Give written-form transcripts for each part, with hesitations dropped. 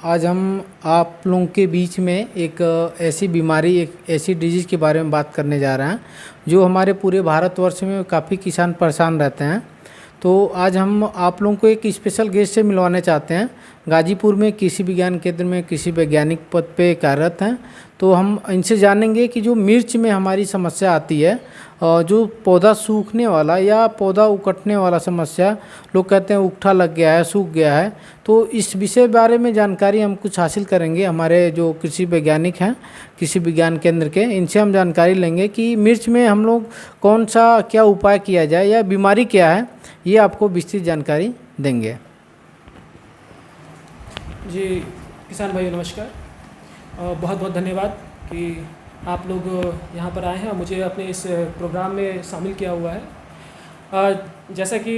आज हम आप लोगों के बीच में एक ऐसी बीमारी, एक ऐसी डिजीज़ के बारे में बात करने जा रहे हैं जो हमारे पूरे भारतवर्ष में काफ़ी किसान परेशान रहते हैं। तो आज हम आप लोगों को एक स्पेशल गेस्ट से मिलवाने चाहते हैं। गाजीपुर में कृषि विज्ञान केंद्र में कृषि वैज्ञानिक पद पे कार्यरत हैं। तो हम इनसे जानेंगे कि जो मिर्च में हमारी समस्या आती है, जो पौधा सूखने वाला या पौधा उकटने वाला समस्या, लोग कहते हैं उकठा लग गया है, सूख गया है, तो इस विषय बारे में जानकारी हम कुछ हासिल करेंगे। हमारे जो कृषि वैज्ञानिक हैं कृषि विज्ञान केंद्र के, इनसे हम जानकारी लेंगे कि मिर्च में हम लोग कौन सा क्या उपाय किया जाए या बीमारी क्या है, ये आपको विस्तृत जानकारी देंगे। जी किसान भाई नमस्कार। बहुत बहुत धन्यवाद कि आप लोग यहाँ पर आए हैं और मुझे अपने इस प्रोग्राम में शामिल किया हुआ है। जैसा कि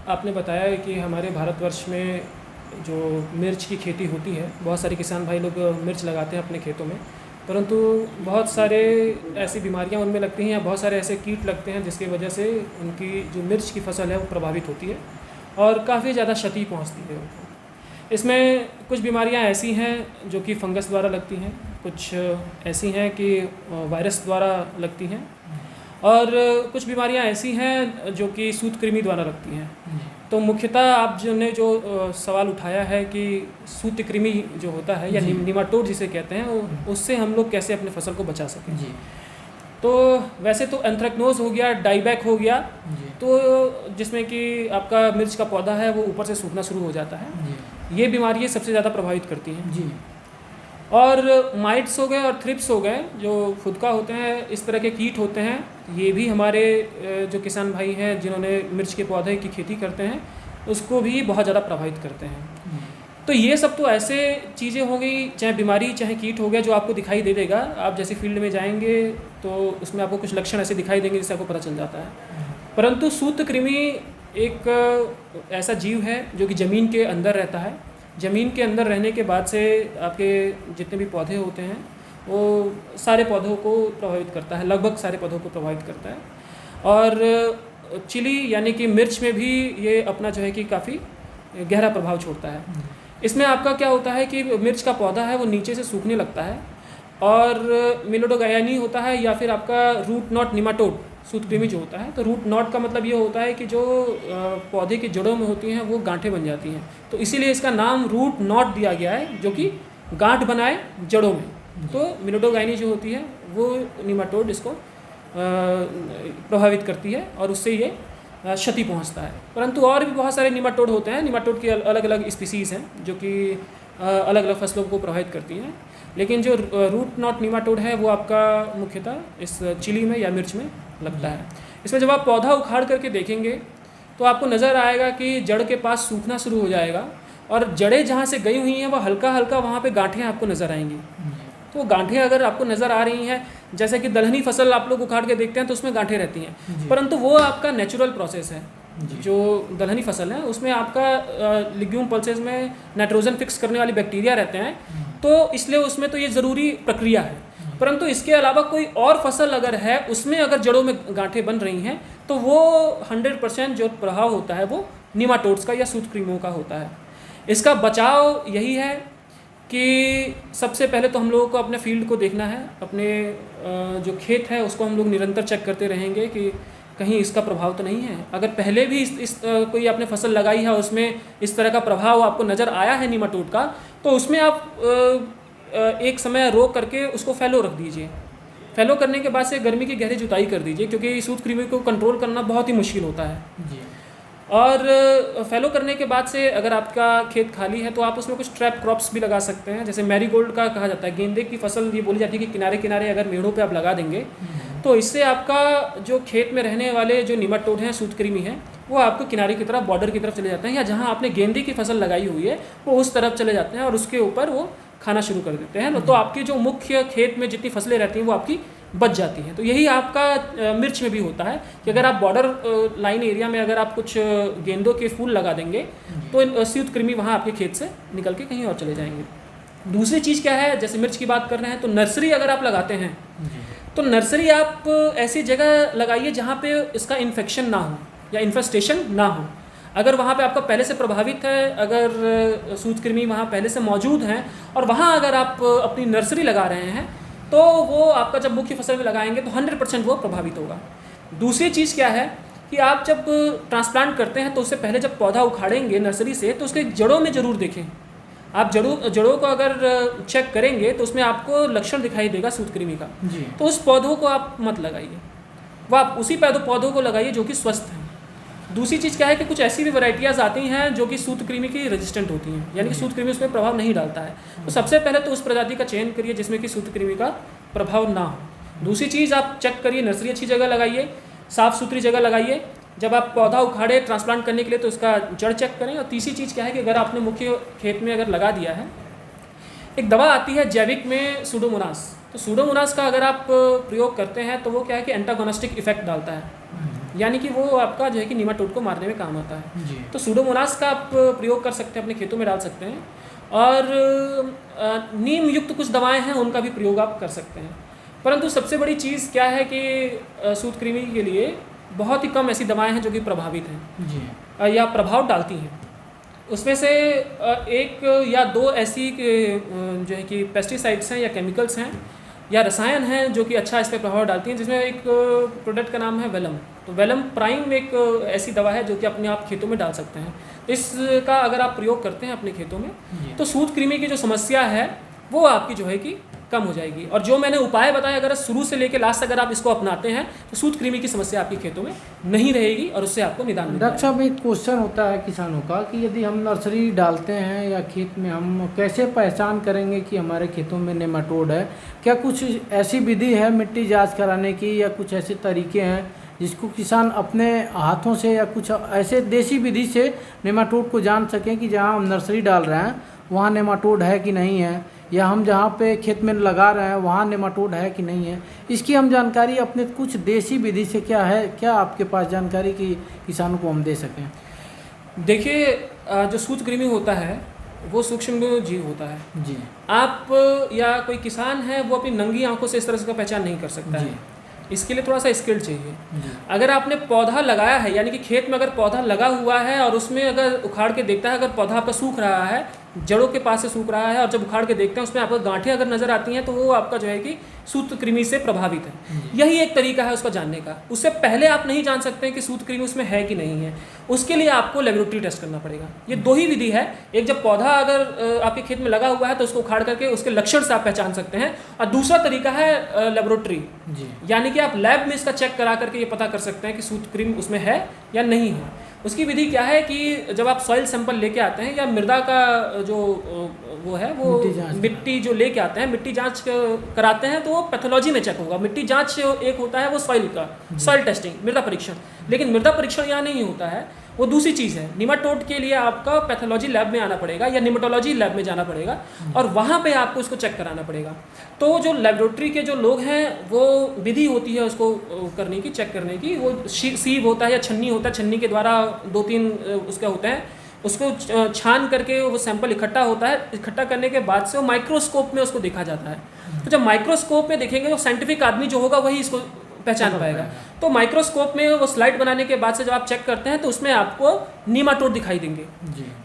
आपने बताया है कि हमारे भारतवर्ष में जो मिर्च की खेती होती है, बहुत सारे किसान भाई लोग मिर्च लगाते हैं अपने खेतों में, परंतु बहुत सारे ऐसी बीमारियाँ उनमें लगती हैं या बहुत सारे ऐसे कीट लगते हैं जिसकी वजह से उनकी जो मिर्च की फसल है वो प्रभावित होती है और काफ़ी ज़्यादा क्षति पहुँचती है उनको। इसमें कुछ बीमारियां ऐसी हैं जो कि फंगस द्वारा लगती हैं, कुछ ऐसी हैं कि वायरस द्वारा लगती हैं और कुछ बीमारियां ऐसी हैं जो कि सूत्रकृमि द्वारा लगती हैं। तो मुख्यतः आप ने जो सवाल उठाया है कि सूत्रकृमि जो होता है या निमाटोड जिसे कहते हैं, उससे हम लोग कैसे अपने फसल को बचा सकें। तो वैसे तो एंथ्रेक्नोज हो गया, डाईबैक हो गया, तो जिसमें कि आपका मिर्च का पौधा है वो ऊपर से सूखना शुरू हो जाता है। ये बीमारियाँ सबसे ज़्यादा प्रभावित करती हैं जी। और माइट्स हो गए और थ्रिप्स हो गए जो खुद का होते हैं, इस तरह के कीट होते हैं, ये भी हमारे जो किसान भाई हैं जिन्होंने मिर्च के पौधे की खेती करते हैं उसको भी बहुत ज़्यादा प्रभावित करते हैं। तो ये सब तो ऐसे चीज़ें हो गई, चाहे बीमारी चाहे कीट हो गया, जो आपको दिखाई दे देगा। आप जैसे फील्ड में जाएंगे तो उसमें आपको कुछ लक्षण ऐसे दिखाई देंगे जिससे आपको पता चल जाता है। परंतु सूत्रकृमि एक ऐसा जीव है जो कि ज़मीन के अंदर रहता है। ज़मीन के अंदर रहने के बाद से आपके जितने भी पौधे होते हैं वो सारे पौधों को प्रभावित करता है, लगभग सारे पौधों को प्रभावित करता है। और चिली यानी कि मिर्च में भी ये अपना जो है कि काफ़ी गहरा प्रभाव छोड़ता है। इसमें आपका क्या होता है कि मिर्च का पौधा है वो नीचे से सूखने लगता है और मिलोडोगायानी होता है या फिर आपका रूट नॉट निमाटोड सूत्रकृमि जो होता है। तो रूट नॉट का मतलब ये होता है कि जो पौधे की जड़ों में होती हैं वो गांठें बन जाती हैं, तो इसीलिए इसका नाम रूट नॉट दिया गया है, जो कि गांठ बनाए जड़ों में। तो मिलोडोगायनी जो होती है वो निमाटोड इसको प्रभावित करती है और उससे ये क्षति पहुंचता है। परंतु और भी बहुत सारे निमाटोड होते हैं, निमाटोड की अलग अलग स्पीसीज़ हैं जो कि अलग अलग फसलों को प्रभावित करती हैं, लेकिन जो रूट नॉट निमाटोड है वो आपका मुख्यतः इस चिली में या मिर्च में लगता है। इसमें जब आप पौधा उखाड़ करके देखेंगे तो आपको नज़र आएगा कि जड़ के पास सूखना शुरू हो जाएगा और जड़ें जहाँ से गई हुई हैं वो हल्का हल्का वहाँ पे गांठें आपको नज़र आएंगी। तो गांठें अगर आपको नज़र आ रही हैं, जैसे कि दलहनी फसल आप लोग उखाड़ के देखते हैं तो उसमें गांठें रहती हैं, परंतु वो आपका नेचुरल प्रोसेस है। जो दलहनी फसल है उसमें आपका लिग्यूम पल्सेस में नाइट्रोजन फिक्स करने वाली बैक्टीरिया रहते हैं, तो इसलिए उसमें तो ये ज़रूरी प्रक्रिया है। परंतु इसके अलावा कोई और फसल अगर है उसमें अगर जड़ों में गांठें बन रही हैं तो वो 100% जो प्रभाव होता है वो निमाटोड्स का या सूत्रकृमियों का होता है। इसका बचाव यही है कि सबसे पहले तो हम लोगों को अपने फील्ड को देखना है, अपने जो खेत है उसको हम लोग निरंतर चेक करते रहेंगे कि कहीं इसका प्रभाव तो नहीं है। अगर पहले भी कोई आपने फसल लगाई है उसमें इस तरह का प्रभाव आपको नज़र आया है निमाटोड का, तो उसमें आप एक समय रोक करके उसको फैलो रख दीजिए। फैलो करने के बाद से गर्मी की गहरी जुताई कर दीजिए, क्योंकि सूत्रकृमि को कंट्रोल करना बहुत ही मुश्किल होता है जी। और फैलो करने के बाद से अगर आपका खेत खाली है तो आप उसमें कुछ ट्रैप क्रॉप्स भी लगा सकते हैं, जैसे मैरीगोल्ड का कहा जाता है, गेंदे की फसल ये बोली जाती है कि किनारे किनारे अगर मेढ़ों पे आप लगा देंगे तो इससे आपका जो खेत में रहने वाले जो निमाटोड हैं, सूत्रकृमि हैं, वो आपको किनारे की तरफ, बॉर्डर की तरफ चले जाते हैं, या जहाँ आपने गेंदे की फसल लगाई हुई है वो उस तरफ चले जाते हैं और उसके ऊपर वो खाना शुरू कर देते हैं। तो आपकी जो मुख्य खेत में जितनी फसलें रहती हैं वो आपकी बच जाती हैं। तो यही आपका मिर्च में भी होता है कि अगर आप बॉर्डर लाइन एरिया में अगर आप कुछ गेंदों के फूल लगा देंगे तो सूत्रकृमि वहाँ आपके खेत से निकल के कहीं और चले जाएंगे। दूसरी चीज़ क्या है, जैसे मिर्च की बात कर रहे हैं तो नर्सरी अगर आप लगाते हैं तो नर्सरी आप ऐसी जगह लगाइए जहाँ पे इसका इन्फेक्शन ना हो या इन्फेस्टेशन ना हो। अगर वहाँ पे आपका पहले से प्रभावित है, अगर सूत्रकृमि वहाँ पहले से मौजूद हैं और वहाँ अगर आप अपनी नर्सरी लगा रहे हैं तो वो आपका जब मुख्य फसल में लगाएंगे तो 100% वो प्रभावित होगा। दूसरी चीज़ क्या है कि आप जब ट्रांसप्लांट करते हैं तो उससे पहले जब पौधा उखाड़ेंगे नर्सरी से तो उसके जड़ों में ज़रूर देखें। आप जड़ों को अगर चेक करेंगे तो उसमें आपको लक्षण दिखाई देगा सूत्रकृमि का, तो उस पौधों को आप मत लगाइए, वो आप उसी पौधों को लगाइए जो कि स्वस्थ हैं। दूसरी चीज़ क्या है कि कुछ ऐसी भी वैरायटियाज़ आती हैं जो कि सूत्रकृमि की रेजिस्टेंट होती हैं, यानी कि सूत्रकृमि उसमें प्रभाव नहीं डालता है। तो सबसे पहले तो उस प्रजाति का चयन करिए जिसमें कि सूत्रकृमि का प्रभाव ना हो। दूसरी चीज़ आप चेक करिए, नर्सरी अच्छी जगह लगाइए, साफ़ सुथरी जगह लगाइए। जब आप पौधा उखाड़े ट्रांसप्लांट करने के लिए तो उसका जड़ चेक करें। और तीसरी चीज़ क्या है कि अगर आपने मुख्य खेत में अगर लगा दिया है, एक दवा आती है जैविक में सूडोमोनास, तो सूडोमोनास का अगर आप प्रयोग करते हैं तो वो क्या है कि एंटागोनिस्टिक इफेक्ट डालता है, यानी कि वो आपका जो है कि नीमाटोड को मारने में काम आता है। तो सूडोमोनास का आप प्रयोग कर सकते हैं, अपने खेतों में डाल सकते हैं। और नीम युक्त कुछ दवाएं हैं उनका भी प्रयोग आप कर सकते हैं। परंतु सबसे बड़ी चीज़ क्या है कि सूत्रकृमि के लिए बहुत ही कम ऐसी दवाएं हैं जो कि प्रभावित हैं या प्रभाव डालती हैं। उसमें से एक या दो ऐसी जो है कि पेस्टिसाइड्स हैं या केमिकल्स हैं या रसायन हैं जो कि अच्छा इस पर प्रभाव डालती हैं, जिसमें एक प्रोडक्ट का नाम है वेलम। तो वेलम प्राइम एक ऐसी दवा है जो कि अपने आप खेतों में डाल सकते हैं। इसका अगर आप प्रयोग करते हैं अपने खेतों में तो सूत्रकृमि की जो समस्या है वो आपकी जो है कि कम हो जाएगी। और जो मैंने उपाय बताए अगर शुरू से लेकर लास्ट अगर आप इसको अपनाते हैं तो सूत्रकृमि की समस्या आपके खेतों में नहीं रहेगी और उससे आपको निदान मिल जाएगा। डॉक्टर साहब, एक क्वेश्चन होता है किसानों का कि यदि हम नर्सरी डालते हैं या खेत में, हम कैसे पहचान करेंगे कि हमारे खेतों में नेमाटोड है? क्या कुछ ऐसी विधि है मिट्टी जांच कराने की या कुछ ऐसे तरीके हैं जिसको किसान अपने हाथों से या कुछ ऐसे देसी विधि से नेमाटोड को जान सकें कि जहाँ हम नर्सरी डाल रहे हैं वहाँ नेमाटोड है कि नहीं है, या हम जहाँ पे खेत में लगा रहे हैं वहाँ नेमाटोड है कि नहीं है? इसकी हम जानकारी अपने कुछ देसी विधि से क्या है, क्या आपके पास जानकारी की किसानों को हम दे सकें? देखिए, जो सूत्रकृमि होता है वो सूक्ष्म जीव होता है जी। आप या कोई किसान है वो अपनी नंगी आंखों से इस तरह से पहचान नहीं कर सकता है। इसके लिए थोड़ा सा स्किल चाहिए। अगर आपने पौधा लगाया है, यानी कि खेत में अगर पौधा लगा हुआ है और उसमें अगर उखाड़ के देखता है, अगर पौधा आपका सूख रहा है, जड़ों के पास से सूख रहा है, और जब उखाड़ के देखते हैं उसमें आपको गांठें अगर नजर आती हैं तो वो आपका जो है कि सूत्रकृमि से प्रभावित है। यही एक तरीका है उसका जानने का। उससे पहले आप नहीं जान सकते हैं कि सूत्रकृमि उसमें है कि नहीं है, उसके लिए आपको लेबोरेटरी टेस्ट करना पड़ेगा। ये दो ही विधि है। एक, जब पौधा अगर आपके खेत में लगा हुआ है तो उसको उखाड़ करके उसके लक्षण से आप पहचान सकते हैं, और दूसरा तरीका है लेबोरेटरी, यानी कि आप लैब में इसका चेक करा करके ये पता कर सकते हैं कि सूत्रकृमि उसमें है या नहीं है। उसकी विधि क्या है कि जब आप सॉइल सैंपल लेके आते हैं या मृदा का जो वो है वो मिट्टी जो लेके आते हैं, मिट्टी जांच कराते हैं तो वो पैथोलॉजी में चेक होगा। मिट्टी जांच एक होता है वो सॉइल का, सॉइल टेस्टिंग, मृदा परीक्षण। लेकिन मृदा परीक्षण यहाँ नहीं होता है, वो दूसरी चीज़ है। निमाटोड के लिए आपका पैथोलॉजी लैब में आना पड़ेगा या निमेटोलॉजी लैब में जाना पड़ेगा और वहाँ पे आपको उसको चेक कराना पड़ेगा। तो जो लेबोरेटरी के जो लोग हैं वो विधि होती है उसको करने की, चेक करने की। वो सीव होता है या छन्नी होता है, छन्नी के द्वारा 2-3 उसके होते हैं, उसको छान करके वो सैंपल इकट्ठा होता है। इकट्ठा करने के बाद से वो माइक्रोस्कोप में उसको देखा जाता है। तो जब माइक्रोस्कोप में देखेंगे तो साइंटिफिक आदमी जो होगा वही इसको पहचान पाएगा। तो माइक्रोस्कोप में वो स्लाइड बनाने के बाद से जब आप चेक करते हैं तो उसमें आपको नीमाटोड दिखाई देंगे।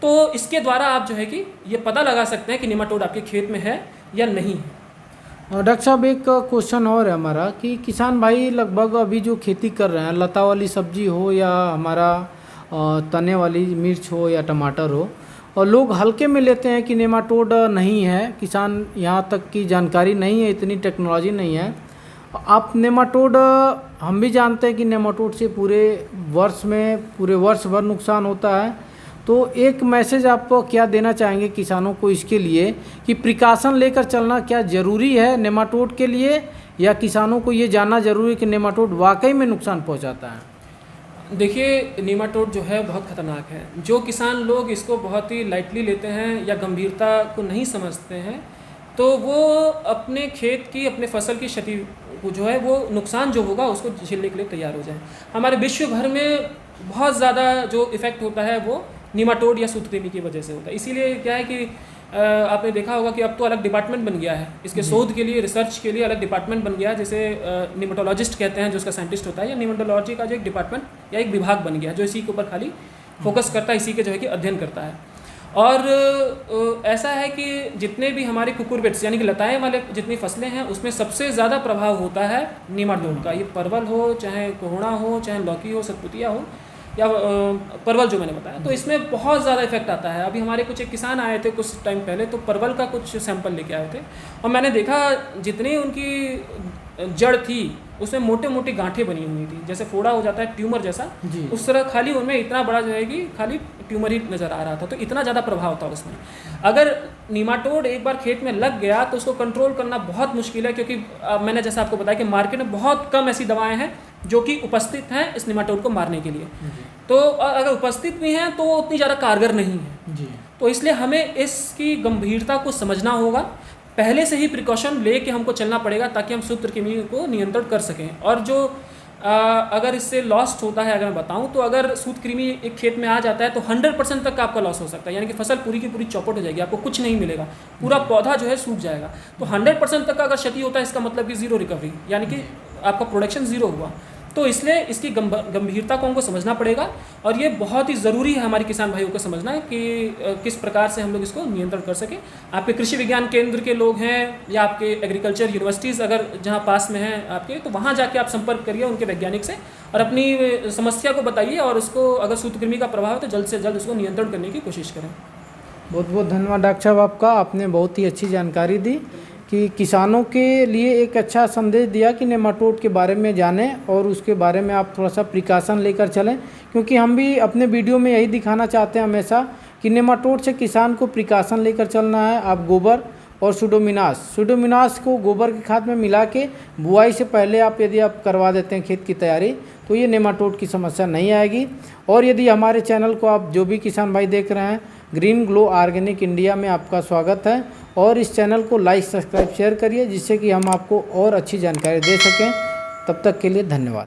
तो इसके द्वारा आप जो है कि ये पता लगा सकते हैं कि नीमाटोड आपके खेत में है या नहीं है। डॉक्टर साहब, एक क्वेश्चन और है हमारा कि किसान भाई लगभग अभी जो खेती कर रहे हैं, लता वाली सब्जी हो या हमारा तने वाली मिर्च हो या टमाटर हो, और लोग हल्के में लेते हैं कि नेमाटोड नहीं है। किसान यहाँ तक की जानकारी नहीं है, इतनी टेक्नोलॉजी नहीं है। आप नेमाटोड, हम भी जानते हैं कि नेमाटोड से पूरे वर्ष भर नुकसान होता है। तो एक मैसेज आप क्या देना चाहेंगे किसानों को इसके लिए कि प्रिकॉशन लेकर चलना क्या ज़रूरी है नेमाटोड के लिए, या किसानों को ये जानना ज़रूरी है कि नेमाटोड वाकई में नुकसान पहुंचाता है? देखिए, नीमाटोड जो है बहुत ख़तरनाक है। जो किसान लोग इसको बहुत ही लाइटली लेते हैं या गंभीरता को नहीं समझते हैं तो वो अपने खेत की, अपने फसल की क्षति को जो है वो नुकसान जो होगा उसको झेलने के लिए तैयार हो जाए। हमारे विश्व भर में बहुत ज़्यादा जो इफ़ेक्ट होता है वो नीमाटोड या सूत्रकृमि की वजह से होता है। इसीलिए क्या है कि आपने देखा होगा कि अब तो अलग डिपार्टमेंट बन गया है इसके शोध के लिए, रिसर्च के लिए अलग डिपार्टमेंट बन गया है, जैसे निमेटोलॉजिस्ट कहते हैं जो उसका साइंटिस्ट होता है, या निमेटोलॉजी का जो एक डिपार्टमेंट या एक विभाग बन गया है जो इसी के ऊपर खाली फोकस करता है, इसी के जो है कि अध्ययन करता है। और ऐसा है कि जितने भी हमारे कुकुरबिट्स यानी कि लताएं वाले जितनी फसलें हैं उसमें सबसे ज़्यादा प्रभाव होता है नीमाटोड का। ये परवल हो, चाहे कोहड़ा हो, चाहे लौकी हो, सतपुतिया हो, या परवल जो मैंने बताया, तो इसमें बहुत ज़्यादा इफेक्ट आता है। अभी हमारे कुछ एक किसान आए थे कुछ टाइम पहले, तो परवल का कुछ सैंपल लेके आए थे और मैंने देखा जितनी उनकी जड़ थी उसमें मोटे मोटे गांठें बनी हुई थी, जैसे फोड़ा हो जाता है ट्यूमर जैसा, उस तरह खाली उनमें इतना बड़ा जो है कि खाली ट्यूमर ही नज़र आ रहा था। तो इतना ज़्यादा प्रभाव था उसमें। अगर नीमाटोड एक बार खेत में लग गया तो उसको कंट्रोल करना बहुत मुश्किल है, क्योंकि मैंने जैसा आपको बताया कि मार्केट में बहुत कम ऐसी दवाएं हैं जो कि उपस्थित हैं इस नीमाटोड को मारने के लिए। तो अगर उपस्थित भी हैं तो उतनी ज़्यादा कारगर नहीं है। तो इसलिए हमें इसकी गंभीरता को समझना होगा, पहले से ही प्रिकॉशन ले के हमको चलना पड़ेगा ताकि हम सूत्रकृमि को नियंत्रण कर सकें। और जो अगर इससे लॉस्ट होता है, अगर मैं बताऊं तो अगर सूत्रकृमि एक खेत में आ जाता है तो 100% तक आपका लॉस हो सकता है, यानी कि फसल पूरी की पूरी चौपट हो जाएगी, आपको कुछ नहीं मिलेगा, पूरा पौधा जो है सूख जाएगा। तो 100% तक का अगर क्षति होता है इसका मतलब कि ज़ीरो रिकवरी, यानी कि आपका प्रोडक्शन ज़ीरो हुआ। तो इसलिए इसकी गंभीरता को हमको समझना पड़ेगा और ये बहुत ही ज़रूरी है हमारे किसान भाइयों को समझना है कि किस प्रकार से हम लोग इसको नियंत्रण कर सकें। आपके कृषि विज्ञान केंद्र के लोग हैं या आपके एग्रीकल्चर यूनिवर्सिटीज़ अगर जहाँ पास में हैं आपके, तो वहाँ जाके आप संपर्क करिए उनके वैज्ञानिक से और अपनी समस्या को बताइए और उसको अगर सूत्रकृमि का प्रभाव है तो जल्द से जल्द उसको नियंत्रण करने की कोशिश करें। बहुत बहुत धन्यवाद डॉक्टर साहब आपका, आपने बहुत ही अच्छी जानकारी दी कि किसानों के लिए एक अच्छा संदेश दिया कि नेमाटोड के बारे में जानें और उसके बारे में आप थोड़ा सा प्रिकॉशन लेकर चलें, क्योंकि हम भी अपने वीडियो में यही दिखाना चाहते हैं हमेशा कि नेमाटोड से किसान को प्रिकॉशन लेकर चलना है। आप गोबर और सुडोमिनास को गोबर की खाद में मिला के बुआई से पहले आप यदि आप करवा देते हैं खेत की तैयारी, तो ये नेमाटोड की समस्या नहीं आएगी। और यदि हमारे चैनल को आप जो भी किसान भाई देख रहे हैं, ग्रीन ग्लो ऑर्गेनिक इंडिया में आपका स्वागत है और इस चैनल को लाइक, सब्सक्राइब, शेयर करिए जिससे कि हम आपको और अच्छी जानकारी दे सकें। तब तक के लिए धन्यवाद।